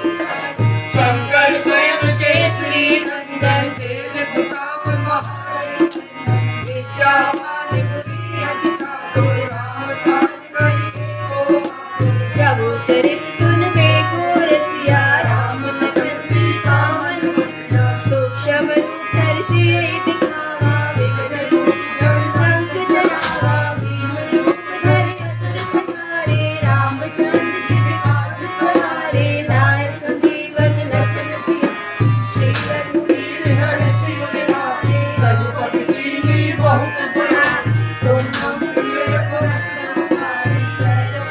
शंकर स्वयं केसरी नंदन तेज प्रताप महान विद्यावान गुणी अधिकार राम काज करिए प्रभु चरित सुन में घोर सिया राम लखन सीता मन बसिया सूक्ष्म धर सिय दिखावा विकट रूप लंक जरावा भीम रूप धरि असुर संहारे रामचंद्र जी काज सवारे लाए संजीवन लखन जिया श्री रघुवीर हरि सिर नारे रघुपति कीन्ही बहुत बड़ाई तुम हम प्रिय भरत तुम्हारी सर्व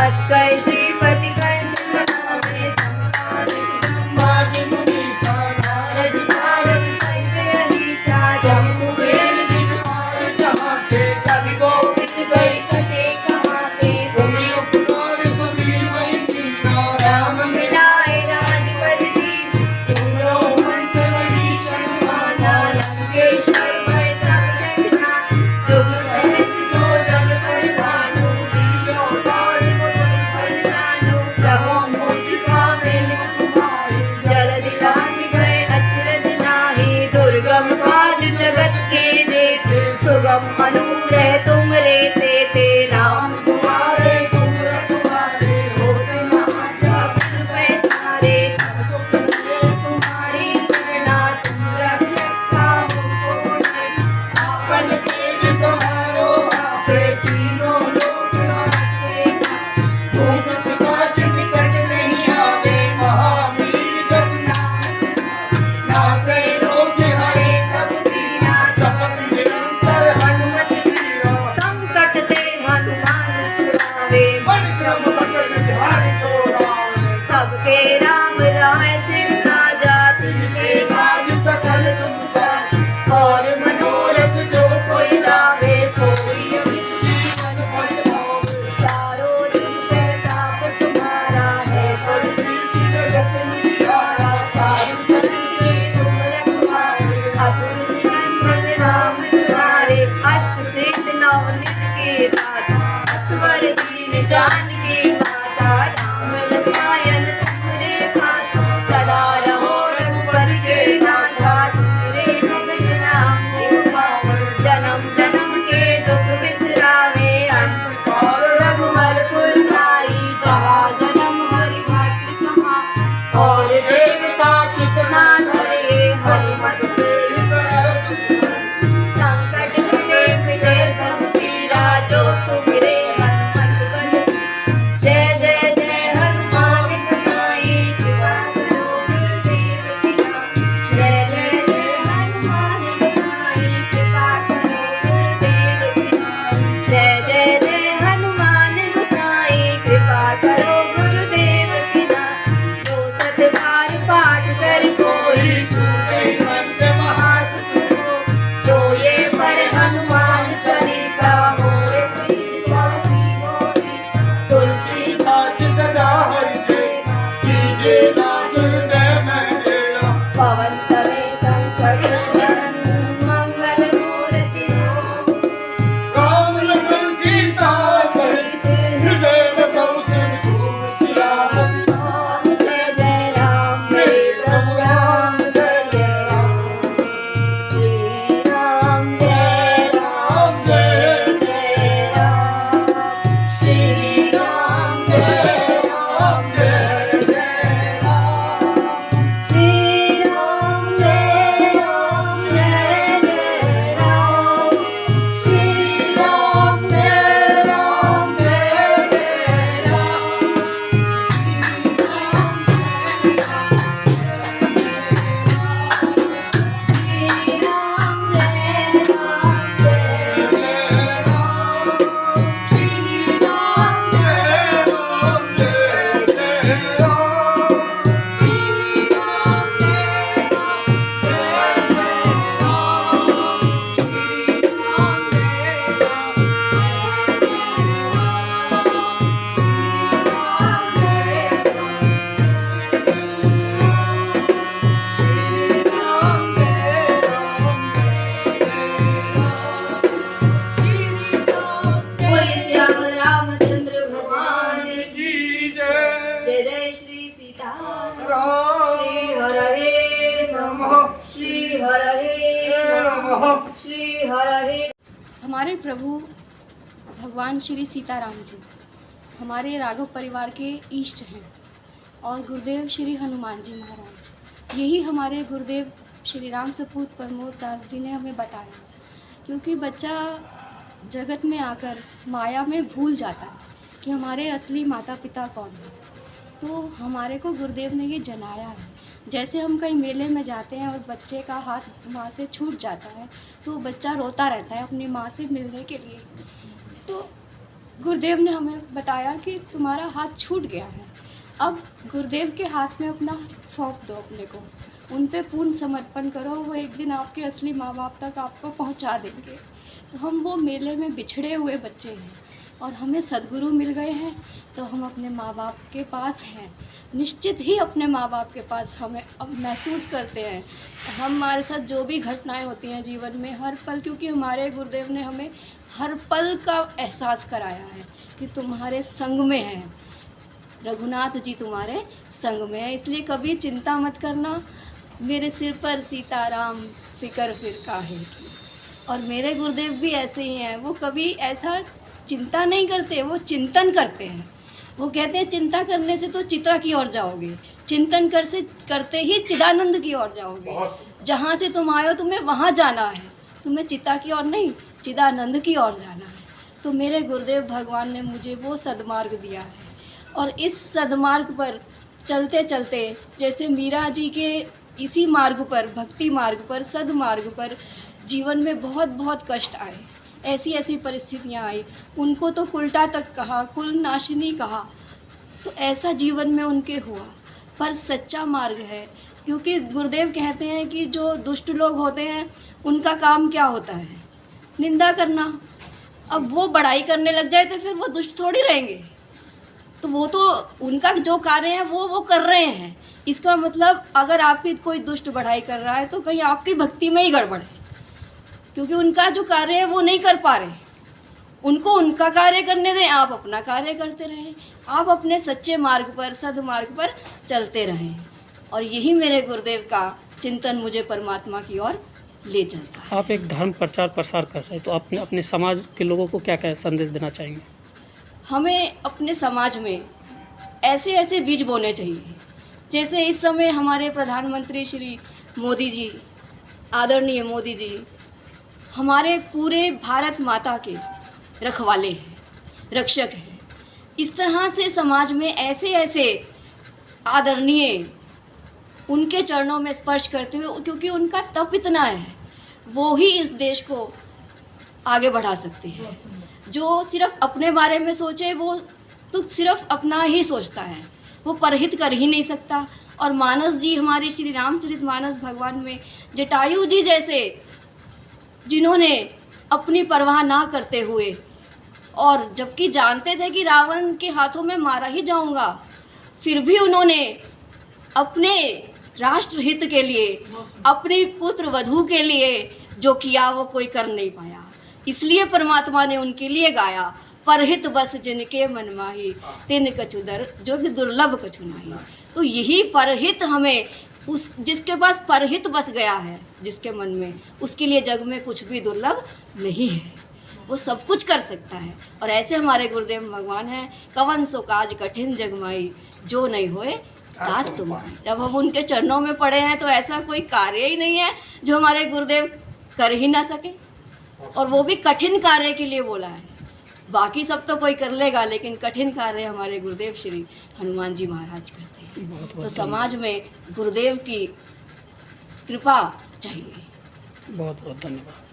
अस्कर श्रीपति कंठ लगावे संतान ब्रह्मादि मुनीसा नारद शारद सहित अहिसा जम्बू बेल दिखवार जहाँ के कवि गोविंद गई सके कहाँ के तुम उपकार सुग्रीव कीना राम मिलाए राजपद दीन तुमरो मंत्र विभीषण माना लंकेश्वर भय सब जग जान जुग सहस्त्र जो जन पर भानु लीलो तारि मुद्रित फल जानु प्रभु मुद्रिका मेल तुम्हारी जलधि लांघ गए अचरज नाहि दुर्गम काज जगत के जेते सुगम अनुग्रह तुम रे ते राम तुम्हारे तुम रखवारे होत न आज्ञा बिनु पैसारे सब सुख मिले तुम्हारी शरणा तुम रक्षक काहू को डरना आपन तेज समारो आपे तीनों लोक हाथे भूप पिशाच निकट नहीं आवे महावीर जब नाम सुनावे नासे रोग हरे सब पीरा जपत निरंतर हनुमत वीरा संकट ते हनुमान छुड़ावे मन क्रम वचन ध्यान जो लावे सबके राम राय सिर ताजा तिनके काज सकल तुम साथी और मनोरथ जो कोई लावे सोई अमित जीवन फल पावे चारों जुग प्रताप तुम्हारा है पद सिद्धि जगत उजियारा साधु संत के तुम रखवारे असुर निकंदन राम दुआरे अष्ट सिद्ध नवनिध के दाता असवर दीन जानकी माता राम रसायन तुमरे पास सदा रहो रघुपति के दासा तुमरे भजन राम जी पावे जन्म जन्म के दुख बिसरावे अंत काल रघुवरपुर जाई जहाँ जन्म हरि भक्त कहाँ और देवता चितना धरे हनुमत से सरस संकट कटे मिटे सब पीरा जो सुमिरे हनुमत बल जय जय जय हनुमान गोसाई कृपा करो गुरुदेव पिता जय जय जय हनुमान गोसाई कृपा करो गुरुदेव पिता जय जय जय हनुमान गोसाई कृपा करो गुरुदेव पिता जो सतबार पाठ कर कोई छूटे मंत्र महासुख हो जो ये पढ़े हनुमान चालीसा होए सिद्धि साखी होए तुलसीदास सदा हरि जय कीजे नाथ हृदय में डेरा पवन तनय संकट हरन मंगल मूर्ति हो राम लखन सीता सहित हृदय बसौ सिर धूल जय जय श्री सीता राम श्री हरहे नमः श्री हरहे नमः श्री हरहे। हमारे प्रभु भगवान श्री सीताराम जी हमारे राघव परिवार के इष्ट हैं और गुरुदेव श्री हनुमान जी महाराज, यही हमारे गुरुदेव श्री राम सपूत प्रमोद दास जी ने हमें बताया। क्योंकि बच्चा जगत में आकर माया में भूल जाता है कि हमारे असली माता पिता कौन है, तो हमारे को गुरुदेव ने ये जनाया है। जैसे हम कहीं मेले में जाते हैं और बच्चे का हाथ माँ से छूट जाता है तो बच्चा रोता रहता है अपनी माँ से मिलने के लिए, तो गुरुदेव ने हमें बताया कि तुम्हारा हाथ छूट गया है, अब गुरुदेव के हाथ में अपना सौंप दो अपने को, उन पे पूर्ण समर्पण करो, वो एक दिन आपके असली माँ बाप तक आपको पहुँचा देंगे। तो हम वो मेले में बिछड़े हुए बच्चे हैं और हमें सद्गुरु मिल गए हैं, तो हम अपने माँ बाप के पास हैं, निश्चित ही अपने माँ बाप के पास हमें अब महसूस करते हैं। हमारे साथ जो भी घटनाएं होती हैं जीवन में हर पल, क्योंकि हमारे गुरुदेव ने हमें हर पल का एहसास कराया है कि तुम्हारे संग में है, रघुनाथ जी तुम्हारे संग में है, इसलिए कभी चिंता मत करना, मेरे सिर पर सीताराम फिकर फिर काहे की। और मेरे गुरुदेव भी ऐसे ही हैं, वो कभी ऐसा चिंता नहीं करते, वो चिंतन करते हैं। वो कहते हैं चिंता करने से तो चिता की ओर जाओगे, चिंतन करते ही चिदानंद की ओर जाओगे, जहाँ से तुम आए हो तुम्हें वहाँ जाना है, तुम्हें चिता की ओर नहीं चिदानंद की ओर जाना है। तो मेरे गुरुदेव भगवान ने मुझे वो सद्मार्ग दिया है और इस सद्मार्ग पर चलते चलते, जैसे मीरा जी के इसी मार्ग पर, भक्ति मार्ग पर, सद्मार्ग पर जीवन में बहुत बहुत कष्ट आए, ऐसी ऐसी परिस्थितियाँ आई, उनको तो कुलटा तक कहा, कुल नाशिनी कहा, तो ऐसा जीवन में उनके हुआ। पर सच्चा मार्ग है, क्योंकि गुरुदेव कहते हैं कि जो दुष्ट लोग होते हैं उनका काम क्या होता है, निंदा करना। अब वो बड़ाई करने लग जाए तो फिर वो दुष्ट थोड़ी रहेंगे, तो वो तो उनका जो कार्य है वो कर रहे हैं। इसका मतलब अगर आपकी कोई दुष्ट बढ़ाई कर रहा है तो कहीं आपकी भक्ति में ही गड़बड़ है, क्योंकि उनका जो कार्य है वो नहीं कर पा रहे, उनको उनका कार्य करने दें, आप अपना कार्य करते रहें, आप अपने सच्चे मार्ग पर, सद्मार्ग पर चलते रहें। और यही मेरे गुरुदेव का चिंतन मुझे परमात्मा की ओर ले चलता है। आप एक धर्म प्रचार प्रसार कर रहे हैं, तो आपने अपने समाज के लोगों को क्या क्या संदेश देना चाहेंगे? हमें अपने समाज में ऐसे ऐसे बीज बोने चाहिए, जैसे इस समय हमारे प्रधानमंत्री श्री मोदी जी, आदरणीय मोदी जी हमारे पूरे भारत माता के रखवाले हैं, रक्षक हैं। इस तरह से समाज में ऐसे ऐसे आदरणीय उनके चरणों में स्पर्श करते हुए, क्योंकि उनका तप इतना है, वो ही इस देश को आगे बढ़ा सकते हैं। जो सिर्फ अपने बारे में सोचे वो तो सिर्फ अपना ही सोचता है, वो परहित कर ही नहीं सकता। और मानस जी, हमारे श्री रामचरितमानस भगवान में जटायु जी जैसे, जिन्होंने अपनी परवाह ना करते हुए, और जबकि जानते थे कि रावण के हाथों में मारा ही जाऊंगा, फिर भी उन्होंने अपने राष्ट्र हित के लिए, अपनी पुत्र वधू के लिए जो किया वो कोई कर नहीं पाया। इसलिए परमात्मा ने उनके लिए गाया, परहित बस जिनके मन माही, तिन कछु दर जो दुर्लभ कछु नाही। तो यही परहित हमें, उस जिसके पास परहित बस गया है जिसके मन में, उसके लिए जग में कुछ भी दुर्लभ नहीं है, वो सब कुछ कर सकता है। और ऐसे हमारे गुरुदेव भगवान हैं, कवन सो काज कठिन जगमाई, जो नहीं होए तात तुम। जब हम उनके चरणों में पड़े हैं तो ऐसा कोई कार्य ही नहीं है जो हमारे गुरुदेव कर ही ना सके, और वो भी कठिन कार्य के लिए बोला है। बाकी सब तो कोई कर लेगा, लेकिन कठिन कार्य हमारे गुरुदेव श्री हनुमान जी महाराज करते हैं। तो समाज में गुरुदेव की कृपा चाहिए। बहुत बहुत धन्यवाद।